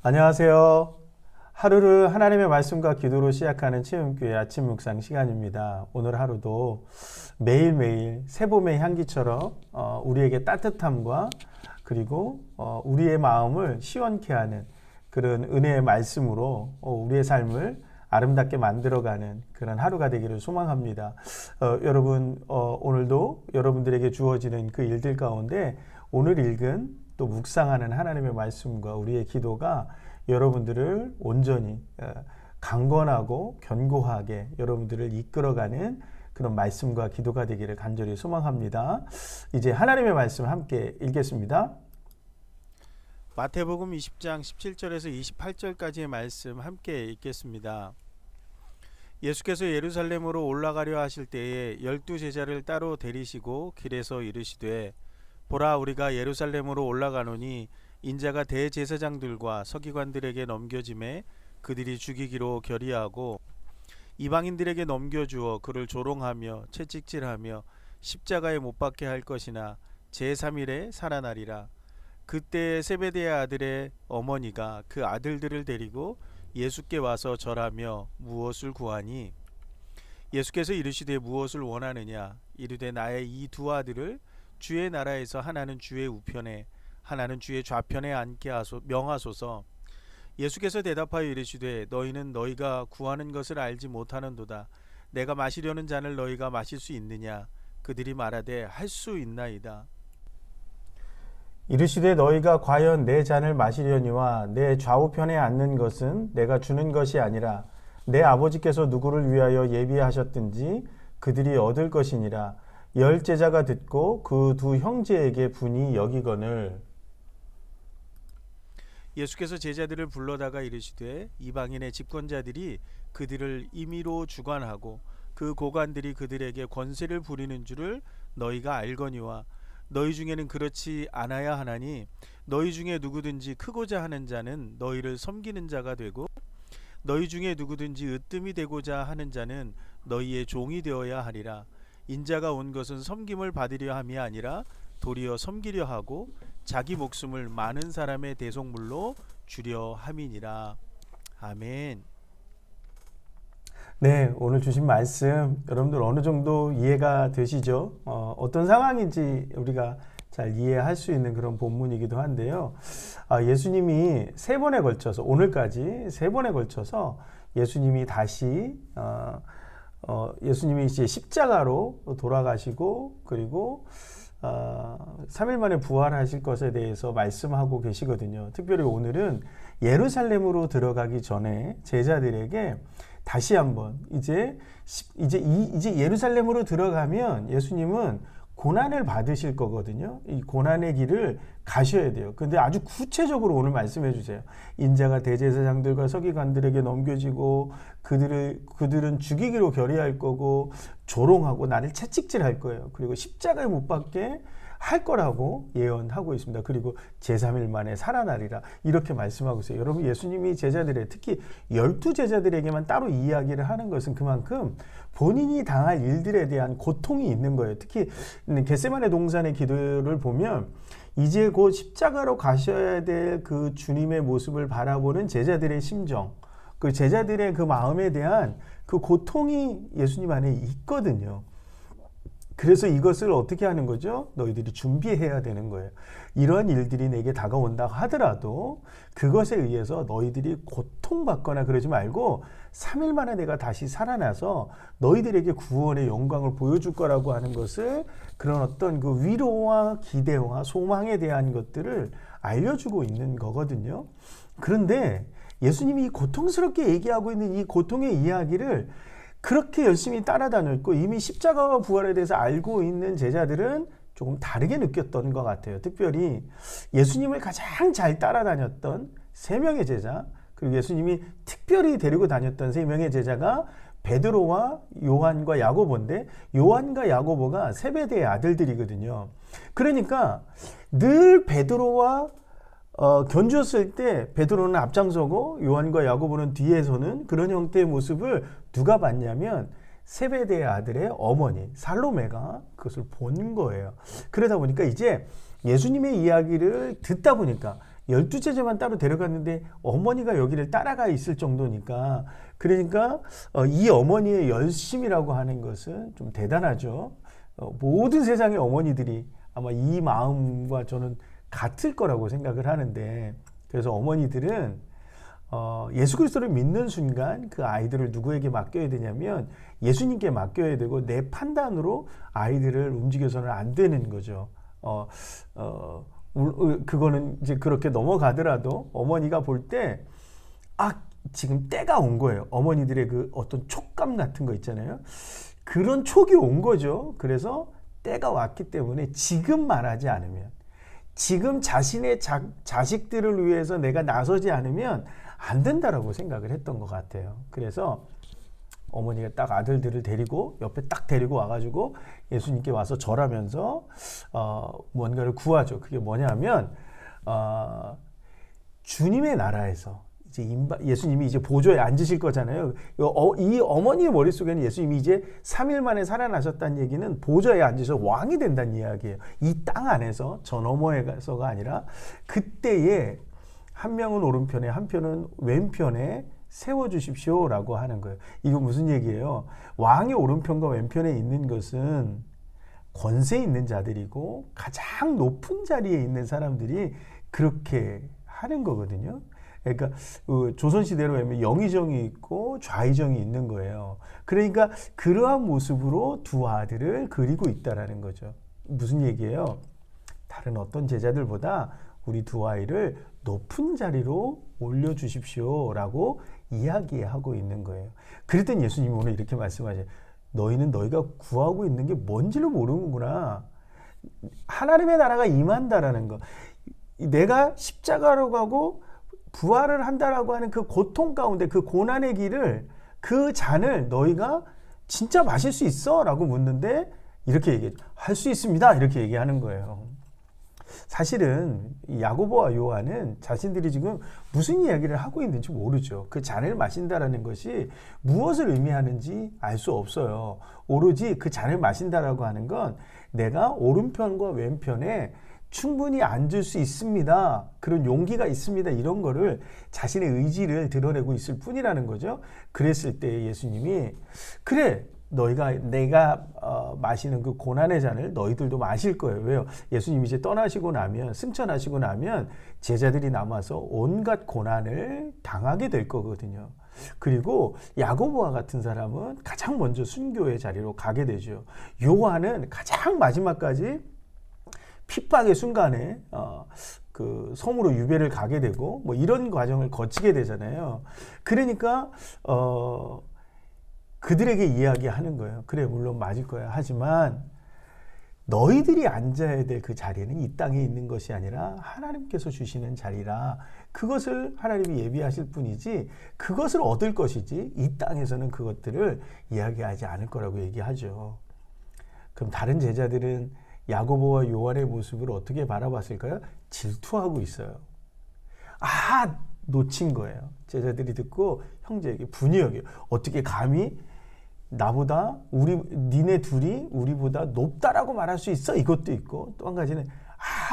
안녕하세요. 하루를 하나님의 말씀과 기도로 시작하는 체험교회 아침 묵상 시간입니다. 오늘 하루도 매일매일 새봄의 향기처럼 우리에게 따뜻함과 그리고 우리의 마음을 시원케 하는 그런 은혜의 말씀으로 우리의 삶을 아름답게 만들어가는 그런 하루가 되기를 소망합니다. 여러분 오늘도 여러분들에게 주어지는 그 일들 가운데 오늘 읽은 또 묵상하는 하나님의 말씀과 우리의 기도가 여러분들을 온전히 강건하고 견고하게 여러분들을 이끌어가는 그런 말씀과 기도가 되기를 간절히 소망합니다. 이제 하나님의 말씀 함께 읽겠습니다. 마태복음 20장 17절에서 28절까지의 말씀 함께 읽겠습니다. 예수께서 예루살렘으로 올라가려 하실 때에 12제자를 따로 데리시고 길에서 이르시되 보라, 우리가 예루살렘으로 올라가노니 인자가 대제사장들과 서기관들에게 넘겨짐에 그들이 죽이기로 결의하고 이방인들에게 넘겨주어 그를 조롱하며 채찍질하며 십자가에 못 박게 할 것이나 제3일에 살아나리라. 그때에 세베대의 아들의 어머니가 그 아들들을 데리고 예수께 와서 절하며 무엇을 구하니 예수께서 이르시되 무엇을 원하느냐. 이르되 나의 이 두 아들을 주의 나라에서 하나는 주의 우편에 하나는 주의 좌편에 앉게 명하소서. 예수께서 대답하여 이르시되 너희는 너희가 구하는 것을 알지 못하는도다. 내가 마시려는 잔을 너희가 마실 수 있느냐. 그들이 말하되 할 수 있나이다. 이르시되 너희가 과연 내 잔을 마시려니와 내 좌우편에 앉는 것은 내가 주는 것이 아니라 내 아버지께서 누구를 위하여 예비하셨든지 그들이 얻을 것이니라. 열 제자가 듣고 그 두 형제에게 분이 여기거늘. 예수께서 제자들을 불러다가 이르시되 이방인의 집권자들이 그들을 임의로 주관하고 그 고관들이 그들에게 권세를 부리는 줄을 너희가 알거니와 너희 중에는 그렇지 않아야 하나니 너희 중에 누구든지 크고자 하는 자는 너희를 섬기는 자가 되고 너희 중에 누구든지 으뜸이 되고자 하는 자는 너희의 종이 되어야 하리라. 인자가 온 것은 섬김을 받으려 함이 아니라 도리어 섬기려 하고 자기 목숨을 많은 사람의 대속물로 주려 함이니라. 아멘. 네, 오늘 주신 말씀 여러분들 어느 정도 이해가 되시죠? 어떤 상황인지 우리가 잘 이해할 수 있는 그런 본문이기도 한데요. 예수님이 세 번에 걸쳐서 오늘까지 세 번에 걸쳐서 예수님이 다시 예수님이 이제 십자가로 돌아가시고 그리고 3일 만에 부활하실 것에 대해서 말씀하고 계시거든요. 특별히 오늘은 예루살렘으로 들어가기 전에 제자들에게 다시 한번 이제 예루살렘으로 들어가면 예수님은 고난을 받으실 거거든요. 이 고난의 길을 가셔야 돼요. 근데 아주 구체적으로 오늘 말씀해 주세요. 인자가 대제사장들과 서기관들에게 넘겨지고 그들은 죽이기로 결의할 거고 조롱하고 나를 채찍질할 거예요. 그리고 십자가에 못 박게 할 거라고 예언하고 있습니다. 그리고 제3일 만에 살아나리라 이렇게 말씀하고 있어요. 여러분, 예수님이 제자들의 특히 12제자들에게만 따로 이야기를 하는 것은 그만큼 본인이 당할 일들에 대한 고통이 있는 거예요. 특히 겟세마네 동산의 기도를 보면 이제 곧 십자가로 가셔야 될 그 주님의 모습을 바라보는 제자들의 심정, 그 제자들의 그 마음에 대한 그 고통이 예수님 안에 있거든요. 그래서 이것을 어떻게 하는 거죠? 너희들이 준비해야 되는 거예요. 이러한 일들이 내게 다가온다 하더라도 그것에 의해서 너희들이 고통받거나 그러지 말고 3일 만에 내가 다시 살아나서 너희들에게 구원의 영광을 보여줄 거라고 하는 것을 그런 어떤 그 위로와 기대와 소망에 대한 것들을 알려주고 있는 거거든요. 그런데 예수님이 고통스럽게 얘기하고 있는 이 고통의 이야기를 그렇게 열심히 따라다녔고 이미 십자가와 부활에 대해서 알고 있는 제자들은 조금 다르게 느꼈던 것 같아요. 특별히 예수님을 가장 잘 따라다녔던 세 명의 제자, 그리고 예수님이 특별히 데리고 다녔던 세 명의 제자가 베드로와 요한과 야고보인데 요한과 야고보가 세베대의 아들들이거든요. 그러니까 늘 베드로와 견주었을 때 베드로는 앞장서고 요한과 야고보는 뒤에서는 그런 형태의 모습을 누가 봤냐면 세베대의 아들의 어머니 살로메가 그것을 본 거예요. 그러다 보니까 이제 예수님의 이야기를 듣다 보니까 12제자만 따로 데려갔는데 어머니가 여기를 따라가 있을 정도니까, 그러니까 이 어머니의 열심이라고 하는 것은 좀 대단하죠. 모든 세상의 어머니들이 아마 이 마음과 저는 같을 거라고 생각을 하는데, 그래서 어머니들은 예수 그리스도를 믿는 순간 그 아이들을 누구에게 맡겨야 되냐면 예수님께 맡겨야 되고, 내 판단으로 아이들을 움직여서는 안 되는 거죠. 그거는 이제 그렇게 넘어가더라도 어머니가 볼 때, 지금 때가 온 거예요. 어머니들의 그 어떤 촉감 같은 거 있잖아요. 그런 촉이 온 거죠. 그래서 때가 왔기 때문에 지금 말하지 않으면, 지금 자신의 자식들을 위해서 내가 나서지 않으면 안 된다라고 생각을 했던 것 같아요. 그래서 어머니가 딱 아들들을 데리고 옆에 딱 데리고 와가지고 예수님께 와서 절하면서 뭔가를 구하죠. 그게 뭐냐면 주님의 나라에서 이제 예수님이 이제 보좌에 앉으실 거잖아요. 이 어머니의 머릿속에는 예수님이 이제 3일 만에 살아나셨다는 얘기는 보좌에 앉으셔서 왕이 된다는 이야기예요. 이 땅 안에서, 저 너머에서가 아니라 그때에 한 명은 오른편에 한편은 왼편에 세워주십시오라고 하는 거예요. 이거 무슨 얘기예요? 왕의 오른편과 왼편에 있는 것은 권세 있는 자들이고 가장 높은 자리에 있는 사람들이 그렇게 하는 거거든요. 그러니까 조선시대로 하면 영의정이 있고 좌의정이 있는 거예요. 그러니까 그러한 모습으로 두 아들을 그리고 있다라는 거죠. 무슨 얘기예요? 다른 어떤 제자들보다 우리 두 아이를 높은 자리로 올려주십시오라고 이야기하고 있는 거예요. 그랬더니 예수님이 오늘 이렇게 말씀하셔요. 너희는 너희가 구하고 있는 게 뭔지를 모르는구나. 하나님의 나라가 임한다라는 거. 내가 십자가로 가고 부활을 한다라고 하는 그 고통 가운데, 그 고난의 길을, 그 잔을 너희가 진짜 마실 수 있어? 라고 묻는데 이렇게 얘기해. 할 수 있습니다. 이렇게 얘기하는 거예요. 사실은 야고보와 요한은 자신들이 지금 무슨 이야기를 하고 있는지 모르죠. 그 잔을 마신다라는 것이 무엇을 의미하는지 알 수 없어요. 오로지 그 잔을 마신다라고 하는 건 내가 오른편과 왼편에 충분히 앉을 수 있습니다. 그런 용기가 있습니다. 이런 거를, 자신의 의지를 드러내고 있을 뿐이라는 거죠. 그랬을 때 예수님이, 그래, 내가 마시는 그 고난의 잔을 너희들도 마실 거예요. 왜요? 예수님이 이제 떠나시고 나면, 승천하시고 나면 제자들이 남아서 온갖 고난을 당하게 될 거거든요. 그리고 야고보와 같은 사람은 가장 먼저 순교의 자리로 가게 되죠. 요한은 가장 마지막까지 핍박의 순간에 그 섬으로 유배를 가게 되고 뭐 이런 과정을 거치게 되잖아요. 그러니까 그들에게 이야기하는 거예요. 그래, 물론 맞을 거야. 하지만 너희들이 앉아야 될 그 자리는 이 땅에 있는 것이 아니라 하나님께서 주시는 자리라. 그것을 하나님이 예비하실 뿐이지 그것을 얻을 것이지 이 땅에서는 그것들을 이야기하지 않을 거라고 얘기하죠. 그럼 다른 제자들은 야고보와 요한의 모습을 어떻게 바라봤을까요? 질투하고 있어요. 놓친 거예요. 제자들이 듣고 형제에게 분이 여겨요. 어떻게 감히 나보다 니네 둘이 우리보다 높다라고 말할 수 있어? 이것도 있고, 또 한 가지는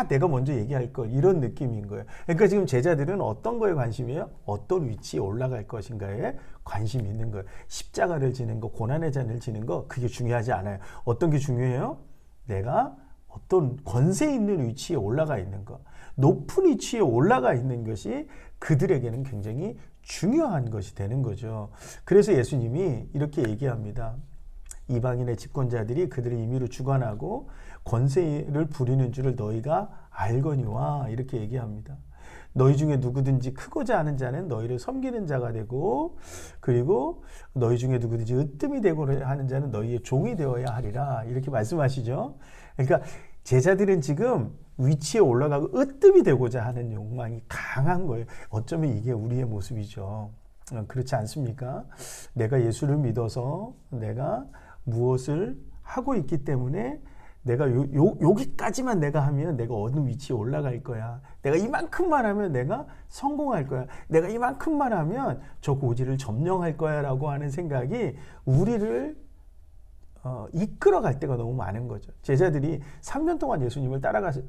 내가 먼저 얘기할 걸, 이런 느낌인 거예요. 그러니까 지금 제자들은 어떤 거에 관심이에요? 어떤 위치에 올라갈 것인가에 관심이 있는 거예요. 십자가를 지는 거, 고난의 잔을 지는 거, 그게 중요하지 않아요. 어떤 게 중요해요? 내가 어떤 권세 있는 위치에 올라가 있는 것, 높은 위치에 올라가 있는 것이 그들에게는 굉장히 중요한 것이 되는 거죠. 그래서 예수님이 이렇게 얘기합니다. 이방인의 집권자들이 그들의 임의로 주관하고 권세를 부리는 줄을 너희가 알거니와, 이렇게 얘기합니다. 너희 중에 누구든지 크고자 하는 자는 너희를 섬기는 자가 되고, 그리고 너희 중에 누구든지 으뜸이 되고 하는 자는 너희의 종이 되어야 하리라, 이렇게 말씀하시죠. 그러니까 제자들은 지금 위치에 올라가고 으뜸이 되고자 하는 욕망이 강한 거예요. 어쩌면 이게 우리의 모습이죠. 그렇지 않습니까? 내가 예수를 믿어서 내가 무엇을 하고 있기 때문에 내가 여기까지만 내가 하면 내가 어느 위치에 올라갈 거야. 내가 이만큼만 하면 내가 성공할 거야. 내가 이만큼만 하면 저 고지를 점령할 거야 라고 하는 생각이 우리를 이끌어갈 때가 너무 많은 거죠. 제자들이 3년 동안 예수님을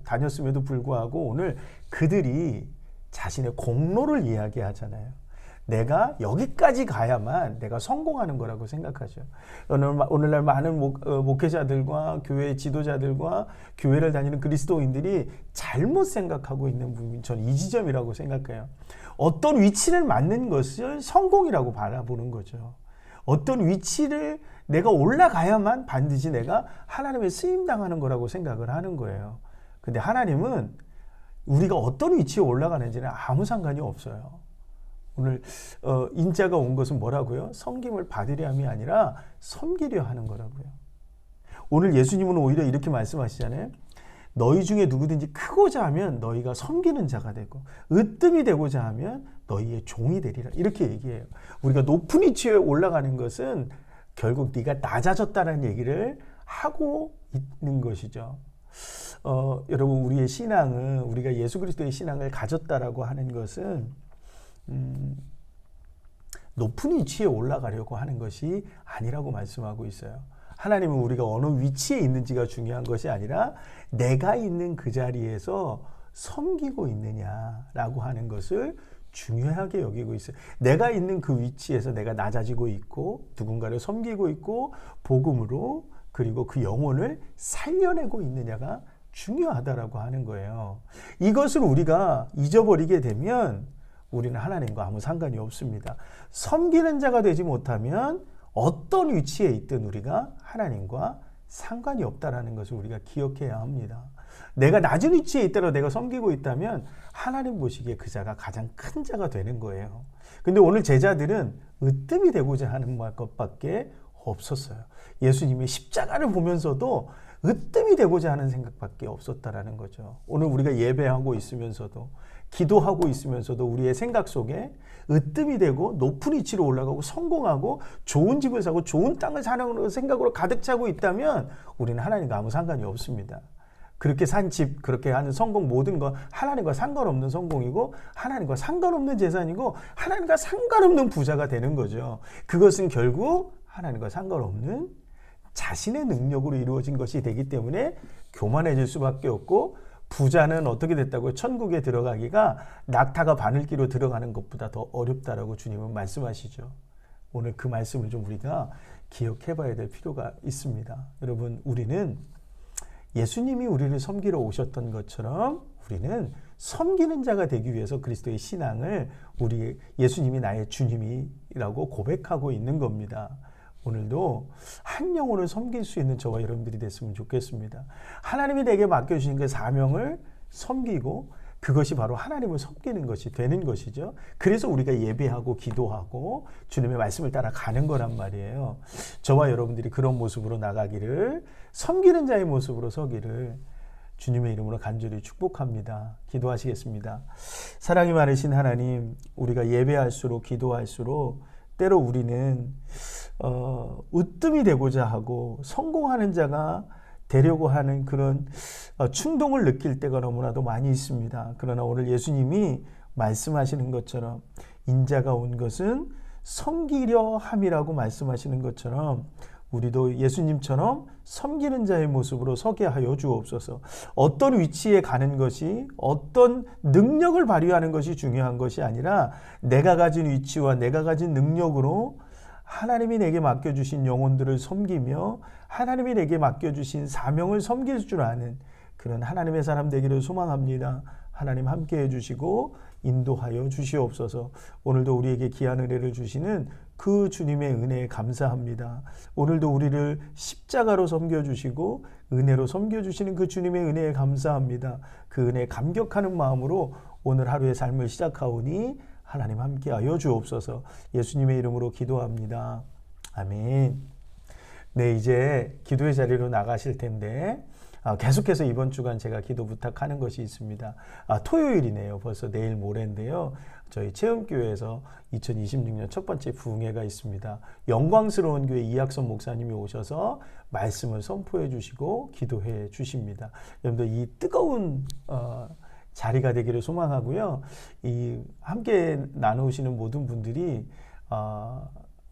다녔음에도 불구하고 오늘 그들이 자신의 공로를 이야기하잖아요. 내가 여기까지 가야만 내가 성공하는 거라고 생각하죠. 오늘날 많은 목회자들과 교회 지도자들과 교회를 다니는 그리스도인들이 잘못 생각하고 있는 부분이 저는 이 지점이라고 생각해요. 어떤 위치를 맡는 것을 성공이라고 바라보는 거죠. 어떤 위치를 내가 올라가야만 반드시 내가 하나님의 쓰임당하는 거라고 생각을 하는 거예요. 근데 하나님은 우리가 어떤 위치에 올라가는지는 아무 상관이 없어요. 오늘 인자가 온 것은 뭐라고요? 섬김을 받으려 함이 아니라 섬기려 하는 거라고요. 오늘 예수님은 오히려 이렇게 말씀하시잖아요. 너희 중에 누구든지 크고자 하면 너희가 섬기는 자가 되고 으뜸이 되고자 하면 너희의 종이 되리라. 이렇게 얘기해요. 우리가 높은 위치에 올라가는 것은 결국 네가 낮아졌다는 얘기를 하고 있는 것이죠. 여러분, 우리의 신앙은, 우리가 예수 그리스도의 신앙을 가졌다라고 하는 것은 높은 위치에 올라가려고 하는 것이 아니라고 말씀하고 있어요. 하나님은 우리가 어느 위치에 있는지가 중요한 것이 아니라 내가 있는 그 자리에서 섬기고 있느냐라고 하는 것을 중요하게 여기고 있어요. 내가 있는 그 위치에서 내가 낮아지고 있고 누군가를 섬기고 있고 복음으로 그리고 그 영혼을 살려내고 있느냐가 중요하다라고 하는 거예요. 이것을 우리가 잊어버리게 되면 우리는 하나님과 아무 상관이 없습니다. 섬기는 자가 되지 못하면 어떤 위치에 있든 우리가 하나님과 상관이 없다라는 것을 우리가 기억해야 합니다. 내가 낮은 위치에 있더라도 내가 섬기고 있다면 하나님 보시기에 그 자가 가장 큰 자가 되는 거예요. 근데 오늘 제자들은 으뜸이 되고자 하는 것밖에 없었어요. 예수님의 십자가를 보면서도 으뜸이 되고자 하는 생각밖에 없었다라는 거죠. 오늘 우리가 예배하고 있으면서도 기도하고 있으면서도 우리의 생각 속에 으뜸이 되고 높은 위치로 올라가고 성공하고 좋은 집을 사고 좋은 땅을 사는 생각으로 가득 차고 있다면 우리는 하나님과 아무 상관이 없습니다. 그렇게 산 집, 그렇게 하는 성공 모든 건 하나님과 상관없는 성공이고 하나님과 상관없는 재산이고 하나님과 상관없는 부자가 되는 거죠. 그것은 결국 하나님과 상관없는 자신의 능력으로 이루어진 것이 되기 때문에 교만해질 수밖에 없고 부자는 어떻게 됐다고요? 천국에 들어가기가 낙타가 바늘기로 들어가는 것보다 더 어렵다라고 주님은 말씀하시죠. 오늘 그 말씀을 좀 우리가 기억해 봐야 될 필요가 있습니다. 여러분, 우리는 예수님이 우리를 섬기러 오셨던 것처럼 우리는 섬기는 자가 되기 위해서 그리스도의 신앙을 우리 예수님이 나의 주님이라고 고백하고 있는 겁니다. 오늘도 한 영혼을 섬길 수 있는 저와 여러분들이 됐으면 좋겠습니다. 하나님이 내게 맡겨주신 그 사명을 섬기고 그것이 바로 하나님을 섬기는 것이 되는 것이죠. 그래서 우리가 예배하고 기도하고 주님의 말씀을 따라 가는 거란 말이에요. 저와 여러분들이 그런 모습으로 나가기를, 섬기는 자의 모습으로 서기를 주님의 이름으로 간절히 축복합니다. 기도하시겠습니다. 사랑이 많으신 하나님, 우리가 예배할수록 기도할수록 때로 우리는 으뜸이 되고자 하고 성공하는 자가 되려고 하는 그런 충동을 느낄 때가 너무나도 많이 있습니다. 그러나 오늘 예수님이 말씀하시는 것처럼 인자가 온 것은 섬기려 함이라고 말씀하시는 것처럼 우리도 예수님처럼 섬기는 자의 모습으로 서게 하여 주옵소서. 어떤 위치에 가는 것이, 어떤 능력을 발휘하는 것이 중요한 것이 아니라 내가 가진 위치와 내가 가진 능력으로 하나님이 내게 맡겨주신 영혼들을 섬기며 하나님이 내게 맡겨주신 사명을 섬길 줄 아는 그런 하나님의 사람 되기를 소망합니다. 하나님 함께해 주시고 인도하여 주시옵소서. 오늘도 우리에게 귀한 은혜를 주시는 그 주님의 은혜에 감사합니다. 오늘도 우리를 십자가로 섬겨주시고 은혜로 섬겨주시는 그 주님의 은혜에 감사합니다. 그 은혜에 감격하는 마음으로 오늘 하루의 삶을 시작하오니 하나님 함께하여 주옵소서. 예수님의 이름으로 기도합니다. 아멘. 네, 이제 기도의 자리로 나가실 텐데 계속해서 이번 주간 제가 기도 부탁하는 것이 있습니다. 토요일이네요. 벌써 내일 모레인데요. 저희 체험교회에서 2026년 첫 번째 부흥회가 있습니다. 영광스러운 교회 이학선 목사님이 오셔서 말씀을 선포해 주시고 기도해 주십니다. 여러분들 이 뜨거운 자리가 되기를 소망하고요. 이 함께 나누시는 모든 분들이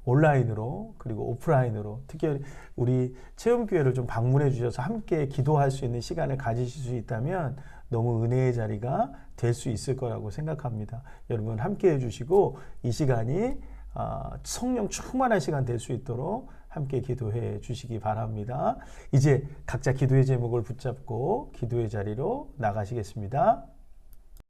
온라인으로 그리고 오프라인으로 특히 우리 체험교회를 좀 방문해 주셔서 함께 기도할 수 있는 시간을 가지실 수 있다면 너무 은혜의 자리가 될 수 있을 거라고 생각합니다. 여러분 함께 해주시고 이 시간이 성령 충만한 시간 될 수 있도록 함께 기도해 주시기 바랍니다. 이제 각자 기도의 제목을 붙잡고 기도의 자리로 나가시겠습니다.